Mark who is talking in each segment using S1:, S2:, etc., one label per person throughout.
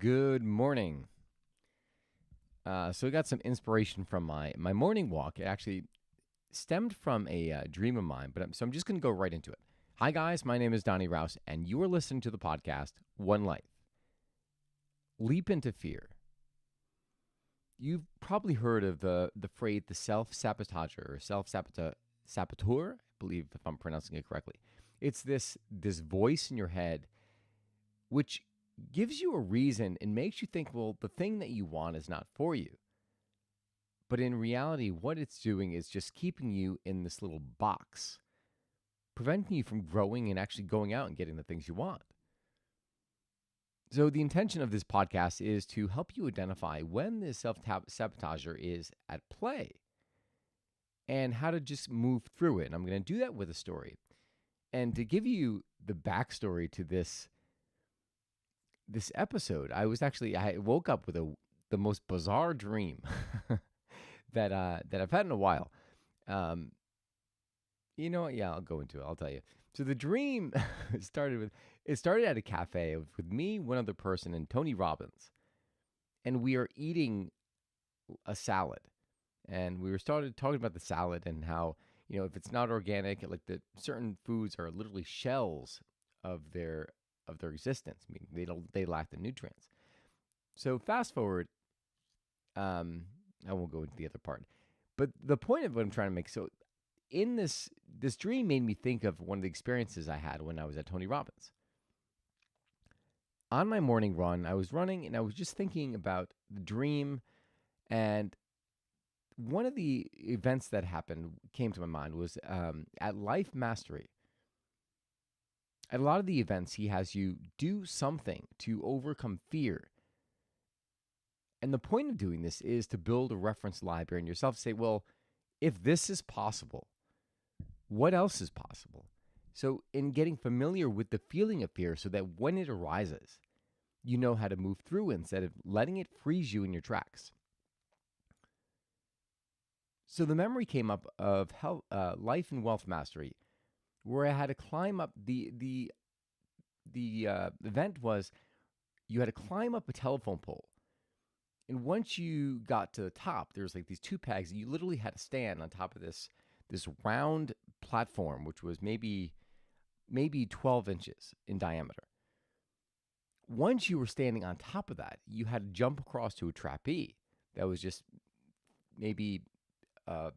S1: Good morning. So I got some inspiration from my morning walk. It actually stemmed from a dream of mine, so I'm just going to go right into it. Hi guys, my name is Donnie Rouse, and you are listening to the podcast One Life. Leap into fear. You've probably heard of the phrase the self-sabotager or saboteur, I believe if I'm pronouncing it correctly. It's this voice in your head which gives you a reason and makes you think, well, the thing that you want is not for you. But in reality, what it's doing is just keeping you in this little box, preventing you from growing and actually going out and getting the things you want. So the intention of this podcast is to help you identify when this self-sabotager is at play and how to just move through it. And I'm going to do that with a story. And to give you the backstory to this episode, I woke up with the most bizarre dream that I've had in a while. You know what? Yeah, I'll go into it. I'll tell you. So the dream started at a cafe with me, one other person, and Tony Robbins, and we are eating a salad, and we started talking about the salad and how if it's not organic, like the certain foods are literally shells of their existence. I mean, they lack the nutrients. So fast forward, I won't go into the other part, but the point of what I'm trying to make. So in this dream made me think of one of the experiences I had when I was at Tony Robbins. On my morning run, I was running and I was just thinking about the dream, and one of the events that came to my mind was at Life Mastery. At a lot of the events, he has you do something to overcome fear. And the point of doing this is to build a reference library in yourself to say, well, if this is possible, what else is possible? So in getting familiar with the feeling of fear so that when it arises, you know how to move through instead of letting it freeze you in your tracks. So the memory came up of Life and Wealth Mastery, where I had to climb up the event was you had to climb up a telephone pole. And once you got to the top, there was like these two pegs, and you literally had to stand on top of this round platform, which was maybe 12 inches in diameter. Once you were standing on top of that, you had to jump across to a trapeze that was just maybe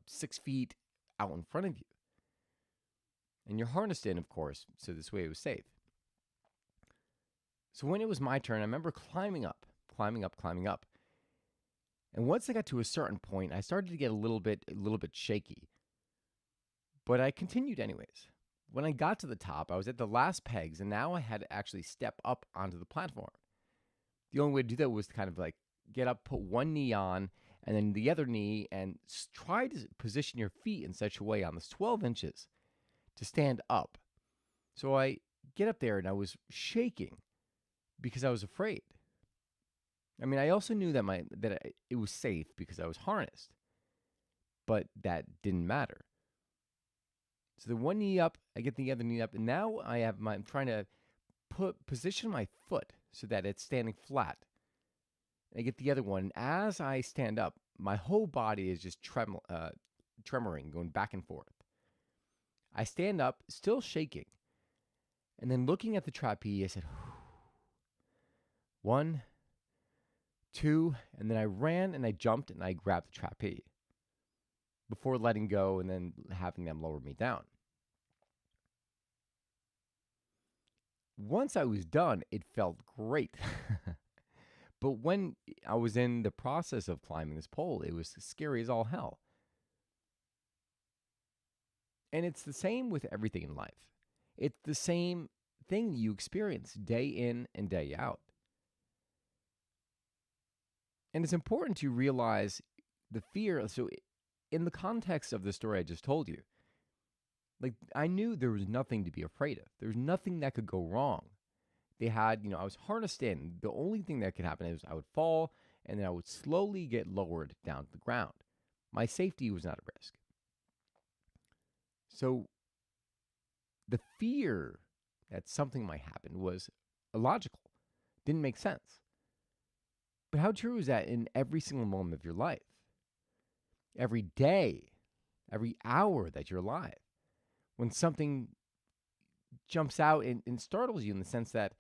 S1: 6 feet out in front of you. And you're harnessed in, of course, so this way it was safe. So when it was my turn, I remember climbing up. And once I got to a certain point, I started to get a little bit shaky. But I continued anyways. When I got to the top, I was at the last pegs, and now I had to actually step up onto the platform. The only way to do that was to kind of like get up, put one knee on, and then the other knee, and try to position your feet in such a way on this 12 inches to stand up. So I get up there, and I was shaking because I was afraid. I mean, I also knew that it was safe because I was harnessed, but that didn't matter. So the one knee up, I get the other knee up, and now I'm trying to position my foot so that it's standing flat. And I get the other one, and as I stand up, my whole body is just tremoring, going back and forth. I stand up, still shaking, and then looking at the trapeze, I said, 1, 2, and then I ran and I jumped and I grabbed the trapeze before letting go and then having them lower me down. Once I was done, it felt great. But when I was in the process of climbing this pole, it was scary as all hell. And it's the same with everything in life. It's the same thing that you experience day in and day out. And it's important to realize the fear. So in the context of the story I just told you, like I knew there was nothing to be afraid of. There was nothing that could go wrong. They had, I was harnessed in. The only thing that could happen is I would fall and then I would slowly get lowered down to the ground. My safety was not at risk. So the fear that something might happen was illogical. Didn't make sense. But how true is that in every single moment of your life? Every day, every hour that you're alive, when something jumps out and startles you in the sense that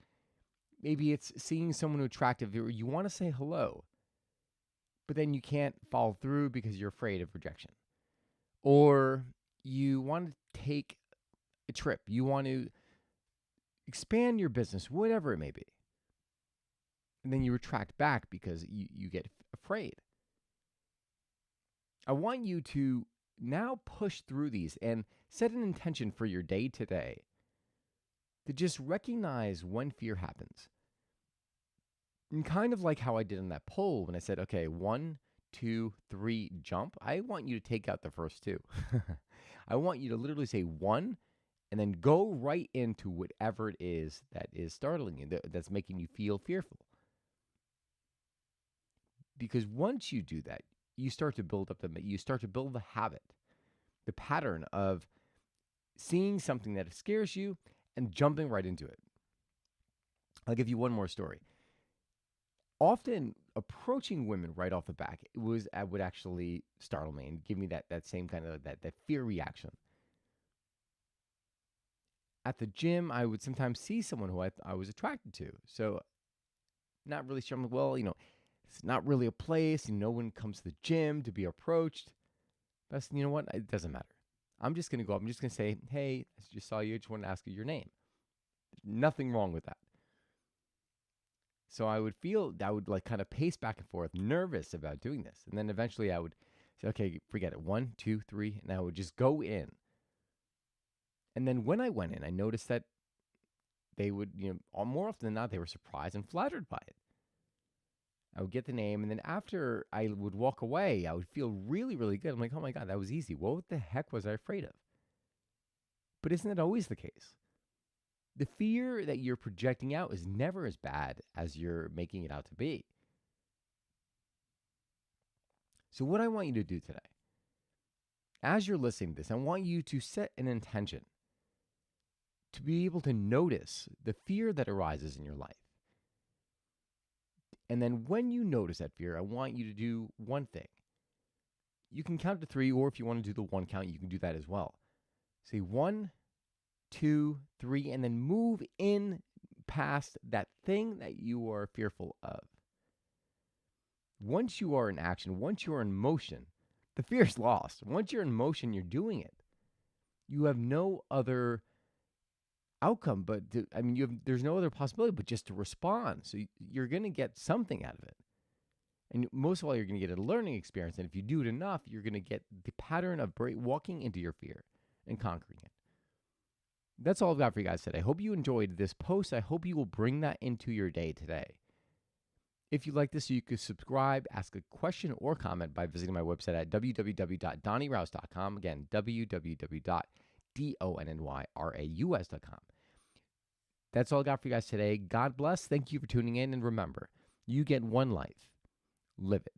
S1: maybe it's seeing someone attractive or you want to say hello, but then you can't follow through because you're afraid of rejection. Or you want to take a trip, you want to expand your business, whatever it may be. And then you retract back because you get afraid. I want you to now push through these and set an intention for your day today to just recognize when fear happens. And kind of like how I did in that poll when I said, okay, 1, 2, 3, jump. I want you to take out the first two. I want you to literally say 1 and then go right into whatever it is that is startling you, that's making you feel fearful. Because once you do that, you start to build up you start to build the habit, the pattern of seeing something that scares you and jumping right into it. I'll give you one more story. Often approaching women right off the back would actually startle me and give me that same kind of that fear reaction. At the gym, I would sometimes see someone who I was attracted to. So not really sure. I'm like, well, it's not really a place. No one comes to the gym to be approached. But you know what? It doesn't matter. I'm just going to go up. I'm just going to say, hey, I just saw you. I just want to ask you your name. There's nothing wrong with that. So I would like kind of pace back and forth, nervous about doing this. And then eventually I would say, okay, forget it. 1, 2, 3. And I would just go in. And then when I went in, I noticed that they would, more often than not, they were surprised and flattered by it. I would get the name, and then after I would walk away, I would feel really, really good. I'm like, oh my God, that was easy. What the heck was I afraid of? But isn't that always the case? The fear that you're projecting out is never as bad as you're making it out to be. So what I want you to do today, as you're listening to this, I want you to set an intention to be able to notice the fear that arises in your life. And then when you notice that fear, I want you to do one thing. You can count to 3, or if you want to do the 1 count, you can do that as well. Say 1, 2, 3, and then move in past that thing that you are fearful of. Once you are in action, once you are in motion, the fear is lost. Once you're in motion, you're doing it. You have no other outcome, but there's no other possibility but just to respond. So you're going to get something out of it. And most of all, you're going to get a learning experience. And if you do it enough, you're going to get the pattern of walking into your fear and conquering it. That's all I've got for you guys today. I hope you enjoyed this post. I hope you will bring that into your day today. If you like this, you could subscribe, ask a question or comment by visiting my website at www.donnyrouse.com. Again, www.donnyraus.com. That's all I got for you guys today. God bless. Thank you for tuning in. And remember, you get one life. Live it.